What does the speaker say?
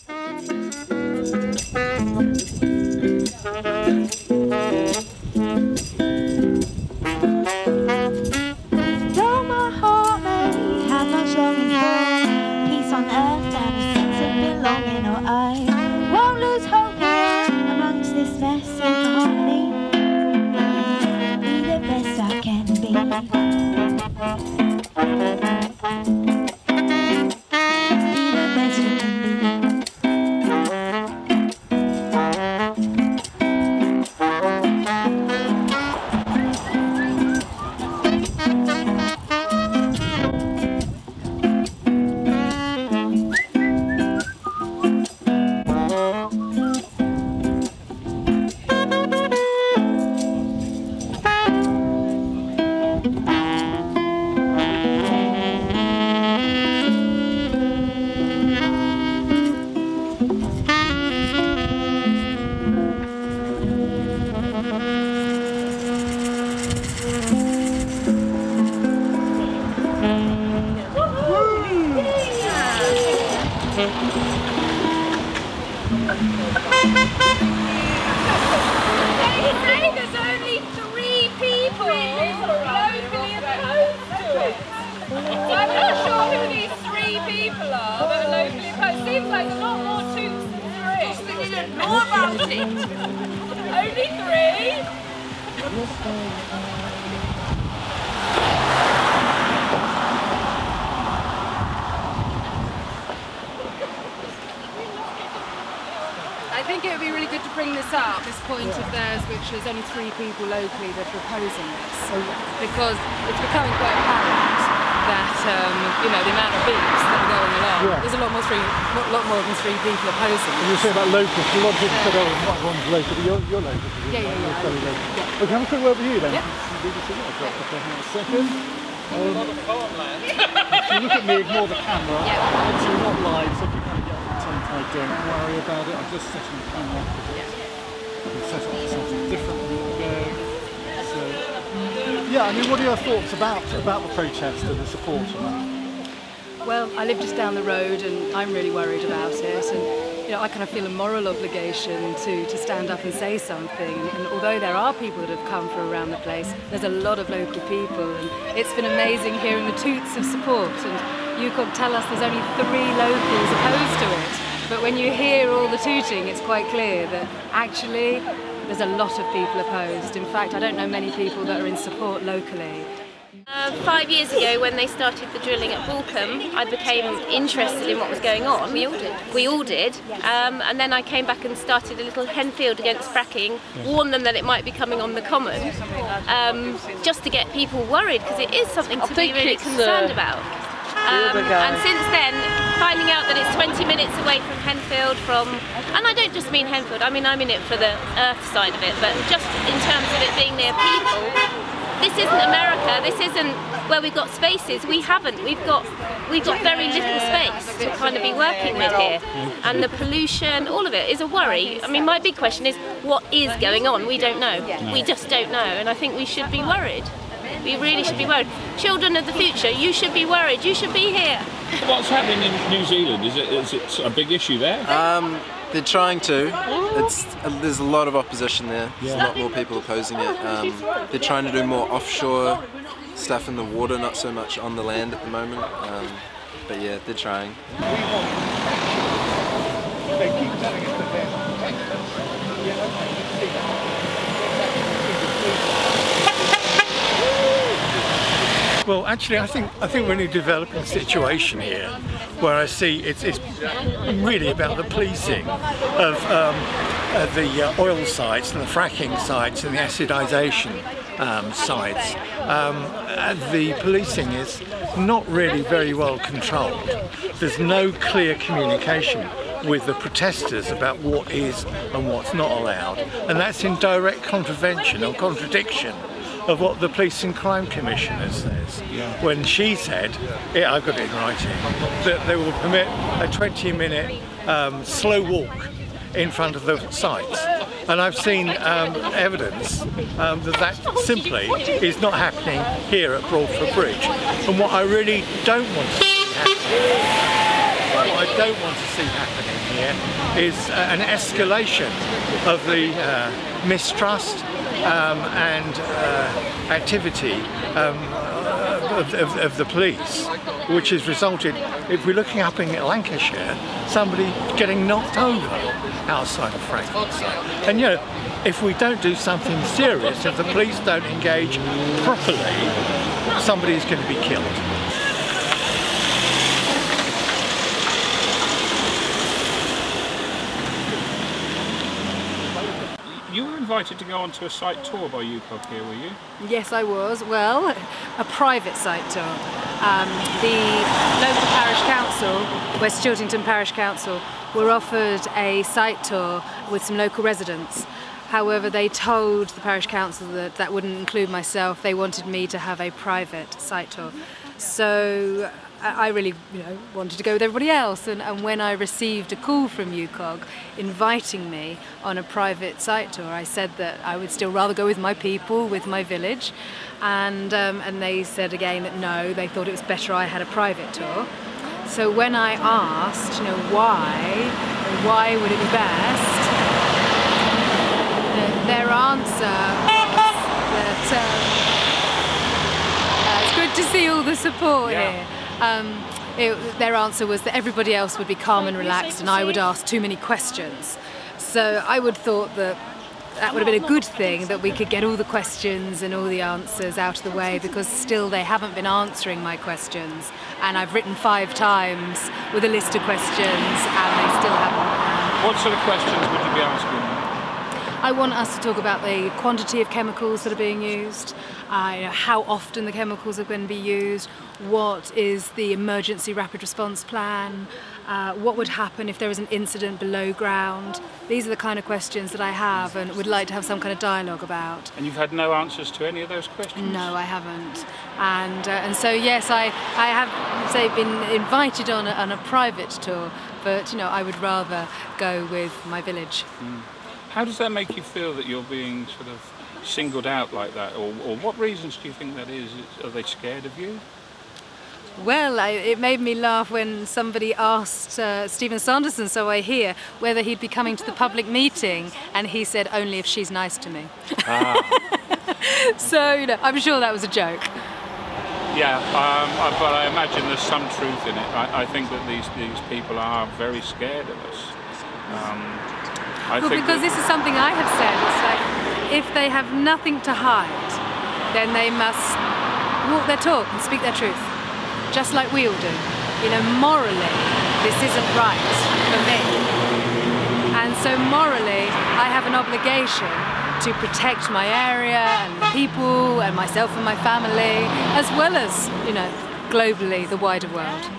Though my heart may have much longing for peace on earth and a sense of belonging, or I won't lose hope here amongst this mess and harmony. Be the best I can be. Be the best you can be. I think it would be really good to bring this up, this point of theirs, which is only 3 people locally that are opposing this, because it's becoming quite apparent that you know, the amount of beeps that are going along, there's a lot more than 3 people opposing. And you say about local, so a lot of people said, oh, not one's local, but you're local. Yeah. Okay, have a quick word with you then. Yep. Second. A lot of farmland. If you look at me, ignore the camera. Obviously we're not live, so if you kind of get the tongue-tied, don't worry about it. I'm just setting the camera up. And set up for something different. So, yeah, I mean, what are your thoughts about the protest and the support of that? Well, I live just down the road and I'm really worried about it, and you know, I kind of feel a moral obligation to stand up and say something. And although there are people that have come from around the place, there's a lot of local people, and it's been amazing hearing the toots of support. And you could tell us there's only 3 locals opposed to it, but when you hear all the tooting, it's quite clear that actually there's a lot of people opposed. In fact, I don't know many people that are in support locally. 5 years ago, when they started the drilling at Balcombe, I became interested in what was going on. We all did. And then I came back and started a little henfield against fracking, warned them that it might be coming on the common, just to get people worried, because it is something to be really concerned about. And since then, finding out that it's 20 minutes away from Henfield, and I don't just mean Henfield, I mean I'm in it for the earth side of it, but just in terms of it being near people. This isn't America, this isn't where we've got spaces, we've got very little space to kind of be working with here. And the pollution, all of it is a worry. I mean, my big question is, what is going on? We don't know. We just don't know, and I think we should be worried. We really should be worried. Children of the future, you should be worried, you should be here. What's happening in New Zealand? Is it a big issue there? They're trying to. There's a lot of opposition there. There's a lot more people opposing it. They're trying to do more offshore stuff in the water, not so much on the land at the moment. But yeah, they're trying. Well, actually, I think we're in a developing situation here, where I see it's really about the policing of the oil sites and the fracking sites and the acidisation sites. The policing is not really very well controlled. There's no clear communication with the protesters about what is and what's not allowed, and that's in direct contravention or contradiction of what the Police and Crime Commissioner says, when she said, I've got it in writing, that they will permit a 20-minute slow walk in front of the sites. And I've seen evidence that simply is not happening here at Broadford Bridge. And what I really don't want to see happen, what I don't want to see happening here is an escalation of the mistrust and activity of the police, which has resulted, if we're looking up in Lancashire, somebody getting knocked over outside of Frankfurt. And you know, if we don't do something serious, if the police don't engage properly, somebody's going to be killed. You were invited to go onto a site tour by UCOG here, were you? Yes, I was. Well, a private site tour. The local parish council, West Chiltington Parish Council, were offered a site tour with some local residents. However, they told the parish council that that wouldn't include myself. They wanted me to have a private site tour. So I really, wanted to go with everybody else. And when I received a call from UCOG inviting me on a private site tour, I said that I would still rather go with my people, with my village. And they said again that no, they thought it was better I had a private tour. So when I asked, why would it be best, their answer was that it's good to see all the support here. Their answer was that everybody else would be calm and relaxed and I would ask too many questions. So I would thought that that would have been a good thing, that we could get all the questions and all the answers out of the way, because still they haven't been answering my questions. And I've written 5 times with a list of questions and they still haven't. What sort of questions would you be asking? I want us to talk about the quantity of chemicals that are being used, how often the chemicals are going to be used, what is the emergency rapid response plan, what would happen if there was an incident below ground. These are the kind of questions that I have and would like to have some kind of dialogue about. And you've had no answers to any of those questions? No, I haven't. And so yes, I have, say, been invited on a private tour, but I would rather go with my village. How does that make you feel that you're being sort of singled out like that, or what reasons do you think that is? Are they scared of you? Well, it made me laugh when somebody asked Stephen Sanderson, so I hear, whether he'd be coming to the public meeting, and he said only if she's nice to me. So I'm sure that was a joke. Yeah, but I imagine there's some truth in it. I think that these people are very scared of us. Because this is something I have said. It's like, if they have nothing to hide, then they must walk their talk and speak their truth, just like we all do. Morally, this isn't right for me. And so morally, I have an obligation to protect my area and the people and myself and my family, as well as, globally, the wider world.